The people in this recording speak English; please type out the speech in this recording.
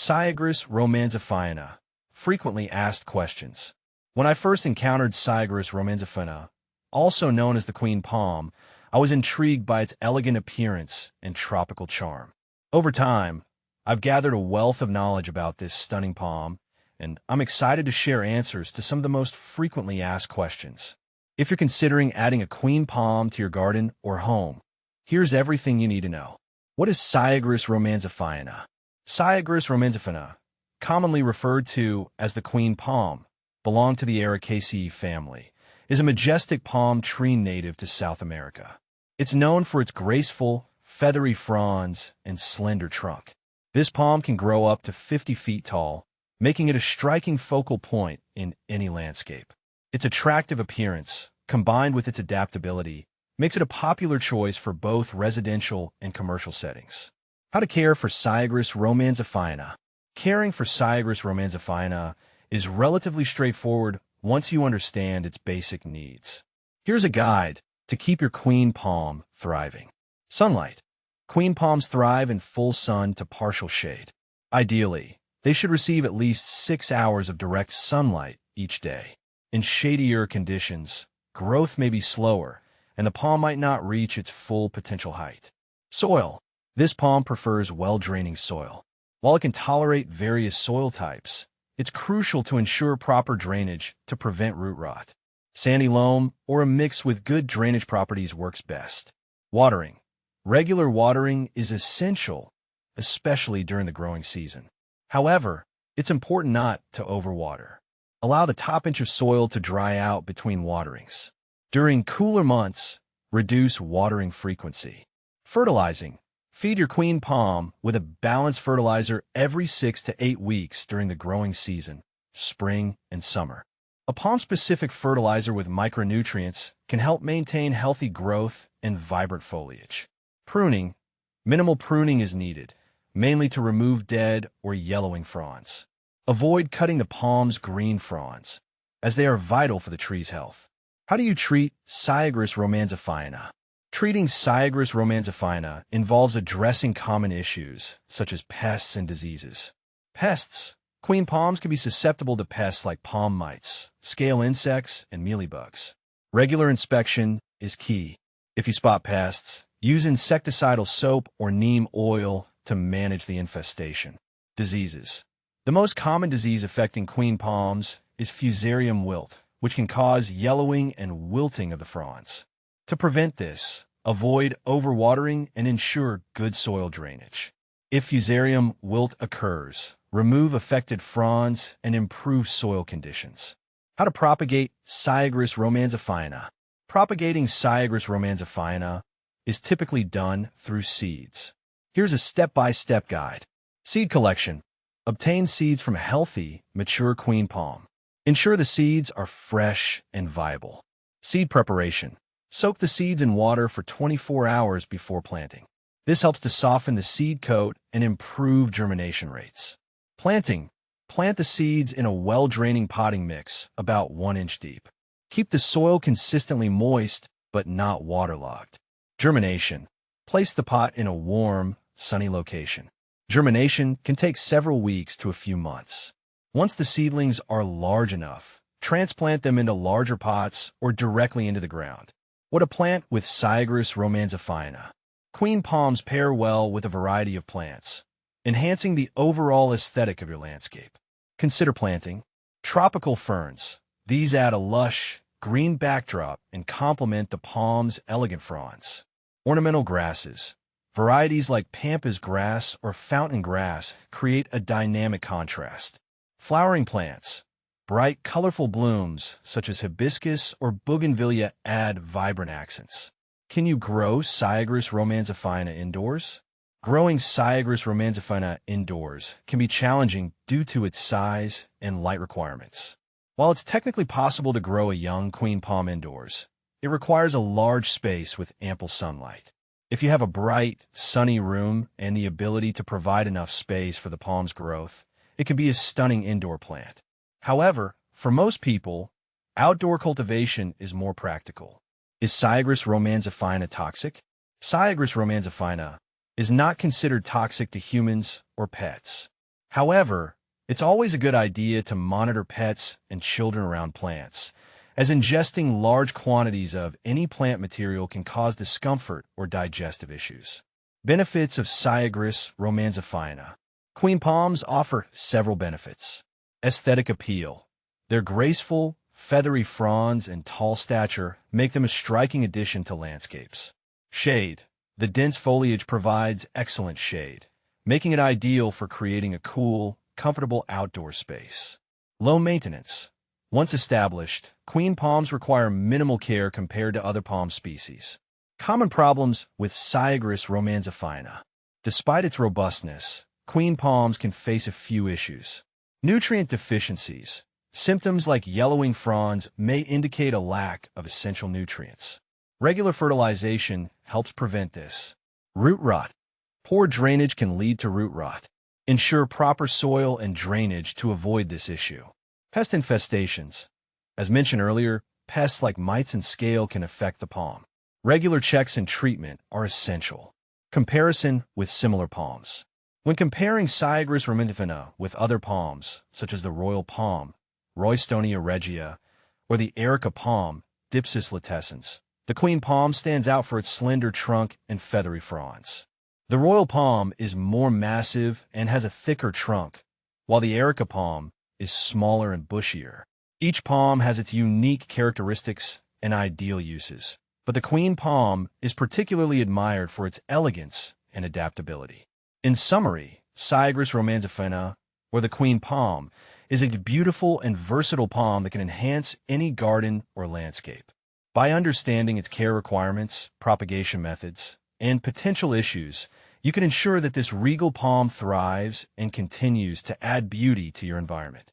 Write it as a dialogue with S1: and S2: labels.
S1: Cyagrus romanzifina. Frequently asked questions. When I first encountered Cyagrus romanzifina, also known as the queen palm, I was intrigued by its elegant appearance and tropical charm. Over time, I've gathered a wealth of knowledge about this stunning palm, and I'm excited to share answers to some of the most frequently asked questions. If you're considering adding a queen palm to your garden or home, here's everything you need to know. What is Cyagrus romanzifina? Cyagrus romanzifina, commonly referred to as the queen palm, belong to the Ericaceae family, is a majestic palm tree native to South America. It's known for its graceful, feathery fronds and slender trunk. This palm can grow up to 50 feet tall, making it a striking focal point in any landscape. Its attractive appearance, combined with its adaptability, makes it a popular choice for both residential and commercial settings. How to care for Cyagrus romanzifina. Caring for Cyagrus romanzifina is relatively straightforward once you understand its basic needs. Here's a guide to keep your queen palm thriving. Sunlight. Queen palms thrive in full sun to partial shade. Ideally, they should receive at least 6 hours of direct sunlight each day. In shadier conditions, growth may be slower, and the palm might not reach its full potential height. Soil. This palm prefers well-draining soil. While it can tolerate various soil types, it's crucial to ensure proper drainage to prevent root rot. Sandy loam or a mix with good drainage properties works best. Watering. Regular watering is essential, especially during the growing season. However, it's important not to overwater. Allow the top inch of soil to dry out between waterings. During cooler months, reduce watering frequency. Fertilizing. Feed your queen palm with a balanced fertilizer every 6 to 8 weeks during the growing season, spring and summer. A palm-specific fertilizer with micronutrients can help maintain healthy growth and vibrant foliage. Pruning. Minimal pruning is needed, mainly to remove dead or yellowing fronds. Avoid cutting the palm's green fronds, as they are vital for the tree's health. How do you treat Cyagrus romanzifina? Treating Cyagrus romanzifina involves addressing common issues, such as pests and diseases. Pests. Queen palms can be susceptible to pests like palm mites, scale insects, and mealybugs. Regular inspection is key. If you spot pests, use insecticidal soap or neem oil to manage the infestation. Diseases. The most common disease affecting queen palms is Fusarium wilt, which can cause yellowing and wilting of the fronds. To prevent this, avoid overwatering and ensure good soil drainage. If Fusarium wilt occurs, remove affected fronds and improve soil conditions. How to propagate Cyagrus romanzifina. Propagating Cyagrus romanzifina is typically done through seeds. Here's a step-by-step guide. Seed collection. Obtain seeds from a healthy, mature queen palm. Ensure the seeds are fresh and viable. Seed preparation. Soak the seeds in water for 24 hours before planting. This helps to soften the seed coat and improve germination rates. Planting. Plant the seeds in a well-draining potting mix about 1 inch deep. Keep the soil consistently moist but not waterlogged. Germination. Place the pot in a warm, sunny location. Germination can take several weeks to a few months. Once the seedlings are large enough, transplant them into larger pots or directly into the ground. What to plant with Cyagrus romanzifina. Queen palms pair well with a variety of plants, enhancing the overall aesthetic of your landscape. Consider planting tropical ferns. These add a lush, green backdrop and complement the palm's elegant fronds. Ornamental grasses. Varieties like pampas grass or fountain grass create a dynamic contrast. Flowering plants. Bright, colorful blooms, such as hibiscus or bougainvillea, add vibrant accents. Can you grow Cyagrus romanzifina indoors? Growing Cyagrus romanzifina indoors can be challenging due to its size and light requirements. While it's technically possible to grow a young queen palm indoors, it requires a large space with ample sunlight. If you have a bright, sunny room and the ability to provide enough space for the palm's growth, it can be a stunning indoor plant. However, for most people, outdoor cultivation is more practical. Is Cyagrus romanzifina toxic? Cyagrus romanzifina is not considered toxic to humans or pets. However, it's always a good idea to monitor pets and children around plants, as ingesting large quantities of any plant material can cause discomfort or digestive issues. Benefits of Cyagrus romanzifina. Queen palms offer several benefits. Aesthetic appeal. Their graceful, feathery fronds and tall stature make them a striking addition to landscapes. Shade. The dense foliage provides excellent shade, making it ideal for creating a cool, comfortable outdoor space. Low maintenance. Once established, queen palms require minimal care compared to other palm species. Common problems with Cyagrus romanzifina. Despite its robustness, queen palms can face a few issues. Nutrient deficiencies. Symptoms like yellowing fronds may indicate a lack of essential nutrients. Regular fertilization helps prevent this. Root rot. Poor drainage can lead to root rot. Ensure proper soil and drainage to avoid this issue. Pest infestations. As mentioned earlier, pests like mites and scale can affect the palm. Regular checks and treatment are essential. Comparison with similar palms. When comparing Cyagrus romanzifina with other palms, such as the royal palm, Roystonea regia, or the Erica palm, Dipsas latescens, the queen palm stands out for its slender trunk and feathery fronds. The royal palm is more massive and has a thicker trunk, while the Erica palm is smaller and bushier. Each palm has its unique characteristics and ideal uses, but the queen palm is particularly admired for its elegance and adaptability. In summary, Cyagrus romanzifina, or the queen palm, is a beautiful and versatile palm that can enhance any garden or landscape. By understanding its care requirements, propagation methods, and potential issues, you can ensure that this regal palm thrives and continues to add beauty to your environment.